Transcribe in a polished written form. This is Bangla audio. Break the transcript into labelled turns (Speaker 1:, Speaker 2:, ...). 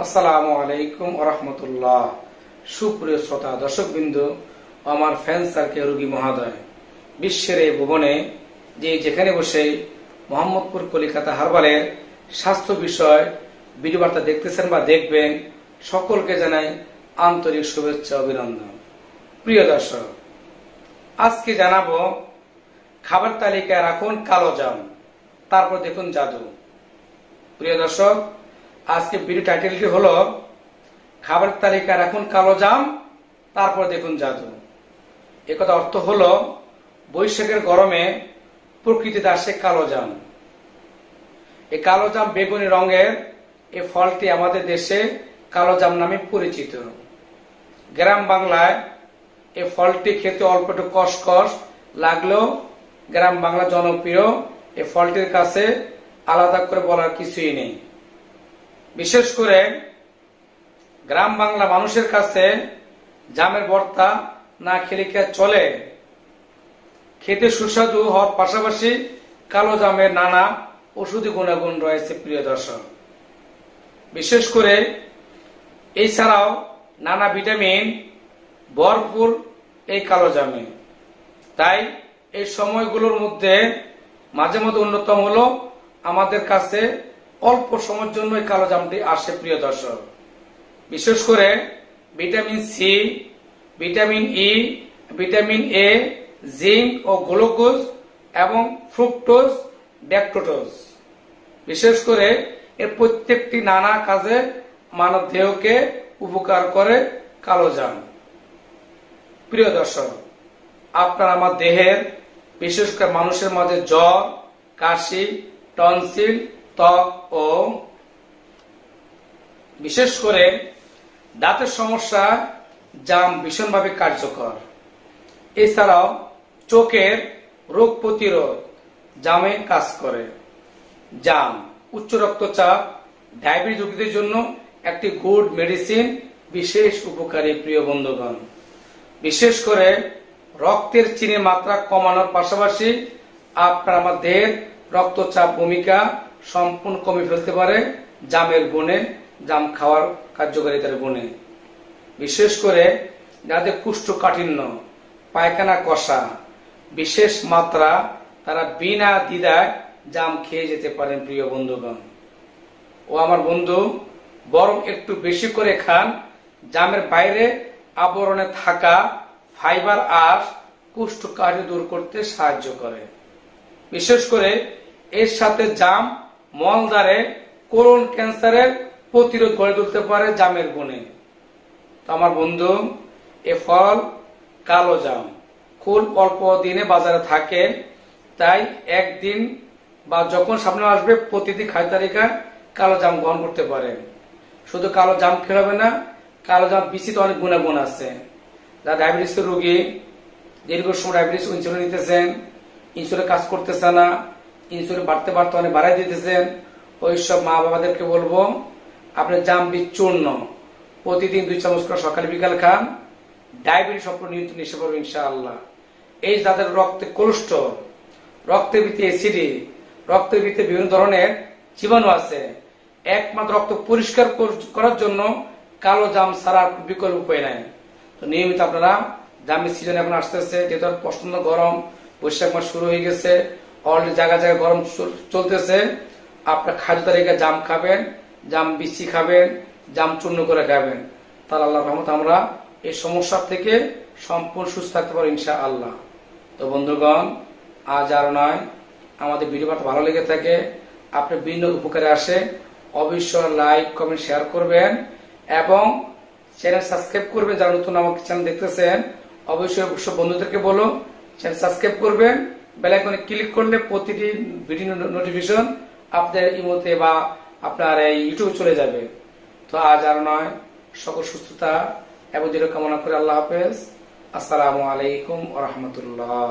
Speaker 1: আসসালামু আলাইকুম ওয়া রাহমাতুল্লাহ। সুপ্রিয় শ্রোতা দর্শকবৃন্দ, আমার ফ্যান সার্কেল রোগী মহোদয়, বিশ্বের এই ভুবনে যেখানে বসে মোহাম্মদপুর কলিকাতা হারবালের স্বাস্থ্য বিষয় ভিডিও বার্তা দেখতেছেন বা দেখবেন, সকলকে জানাই আন্তরিক শুভেচ্ছা অভিনন্দন। প্রিয় দর্শক, আজকে জানাবো খাবার তালিকায় রাখুন কালো জাম, তারপর দেখুন জাদু। প্রিয় দর্শক, আজকে ভিডিও টাইটেলটি হলো খাবার তালিকায় রাখুন কালো জাম, তারপর দেখুন জাদু। একথা অর্থ হলো বৈশাখের গরমে প্রকৃতিতে আসে কালো জাম। এই কালো জাম বেগুনি রঙের এই ফলটি আমাদের দেশে কালো জাম নামে পরিচিত। গ্রাম বাংলায় এই ফলটি খেতে অল্প একটু কষকষ লাগলেও গ্রাম বাংলা জনপ্রিয়। এই ফলটির কাছে আলাদা করে বলার কিছুই নেই। বিশেষ করে গ্রাম বাংলা মানুষের কাছে জামের ভর্তা না খেলে কি চলে। খেতে সুস্বাদু হওয়ার পাশাপাশি কালো জামের নানা ওষুধি গুণাগুণ রয়েছে। প্রিয় দর্শক, বিশেষ করে এছাড়াও নানা ভিটামিন ভরপুর এই কালো জামে। তাই এই সময়গুলোর মধ্যে মাঝে মধ্যে অন্যতম হলো আমাদের কাছে অল্প সময়ের জন্য এই কালো জামটি আসে। প্রিয় দর্শক, বিশেষ করে vitamin C, vitamin E, vitamin A, zinc ও গ্লুকোজ এবং ফ্রুক্টোজ, ডেক্টোটোজ, বিশেষ করে এর প্রত্যেকটি নানা কাজে মানব দেহকে উপকার করে কালো জাম। প্রিয় দর্শক, আপনার আমার দেহের বিশেষ করে মানুষের মাঝে জ্বর, কাশি, টনসিল, ত্বক ও বিশেষ করে দাঁতের সমস্যা জাম ভীষণভাবে কার্যকর। এছাড়াও চোখের রোগ প্রতিরোধ জামে কাজ করে। জাম উচ্চ রক্তচাপ, ডায়াবেটিস রোগীদের জন্য একটি গুড মেডিসিন, বিশেষ উপকারী। প্রিয় বন্ধুগণ, বিশেষ করে রক্তের চিনির মাত্রা কমানোর পাশাপাশি আপনার আমার দেহের রক্তচাপ ভূমিকা সম্পূর্ণ কমে ফেলতে পারে জামের গুণে, জাম খাওয়ার কার্যকারিতার গুণে। বিশেষ করে যাদের কুষ্ঠকাঠিন্য, পায়খানা কষা বিশেষ মাত্রা, তারা বিনা দ্বিধায় জাম খেয়ে যেতে পারেন। প্রিয় বন্ধুগণ ও আমার বন্ধু, বরং একটু বেশি করে খান। জামের বাইরে আবরণে থাকা ফাইবার আঁশ কুষ্ঠকাঠিন্য দূর করতে সাহায্য করে। বিশেষ করে এর সাথে জাম মলদ্বারে কোলন ক্যান্সারের প্রতিরোধ গড়ে তুলতে পারে জামের গুণে। তো আমার বন্ধু, এ ফল কালো জাম খুব অল্প দিনে বাজারে থাকে। তাই একদিন বা যখন সামনে আসবে প্রতিদিন খাদ্য তালিকায় কালো জাম গ্রহণ করতে পারেন। শুধু কালো জাম খেলে হবে না, কালো জাম বিচিতে অনেক গুণাগুণ আছে। যারা ডায়াবেটিসের রোগী, দীর্ঘ সময় ডায়াবেটিস ইনসুলিন নিতেছেন, ইনসুলিন কাজ করতেছে না, ইনসুলিন বাড়তে বাড়তে অনেক বাড়াই দিতেছেন, ওই সব মা বাবাদেরকে বলবো আপনি জাম বীজ চূর্ণ প্রতিদিন 2 চামচ করে সকালে বিকাল খান। ডায়াবেটিস সম্পূর্ণ নিয়ন্ত্রণ এসে পড়বে ইনশাআল্লাহ। এই যাদের রক্তে কোলেস্ট্রল, রক্তের ভিতরে অ্যাসিডি, রক্তের ভিতরে বিভিন্ন ধরনের জীবাণু আছে, একমাত্র রক্ত পরিষ্কার করার জন্য কালো জাম ছাড়া বিকল্প উপায় নাই। তো নিয়মিত আপনারা, জামের সিজন এখন আসতেছে, যেহেতু প্রচন্ড গরম, বৈশাখ মাস শুরু হয়ে গেছে, অলরেডি জায়গায় জায়গায় গরম চলতেছে, আপনার খাদ্য তালিকায় জাম খাবেন, জাম বিচি খাবেন, জাম চূর্ণ করে খাবেন। তাহলে আল্লাহর রহমতে আমরা এই সমস্যা থেকে সম্পূর্ণ সুস্থ থাকতে পারবো ইনশাআল্লাহ। তো বন্ধুগণ, আজ আর নয়, আমাদের ভিডিও ভালো লেগে থাকে, আপনি বিভিন্ন উপকারে আসে, অবশ্যই লাইক, কমেন্ট, শেয়ার করবেন এবং চ্যানেল সাবস্ক্রাইব করবেন। যারা নতুন আমাকে চ্যানেল দেখতেছেন, অবশ্যই বন্ধুদেরকে বলো চ্যানেল সাবস্ক্রাইব করবেন। বেল আইকনে ক্লিক করলে প্রতিটি ভিডিও নোটিফিকেশন আপনাদের ইমোতে বা আপনার এই ইউটিউবে চলে যাবে। তো আজ আর নয়, সকল সুস্থতা এবং দৃঢ় কামনা করে আল্লাহ হাফেজ। আসসালামু আলাইকুম ওয়া রাহমাতুল্লাহ।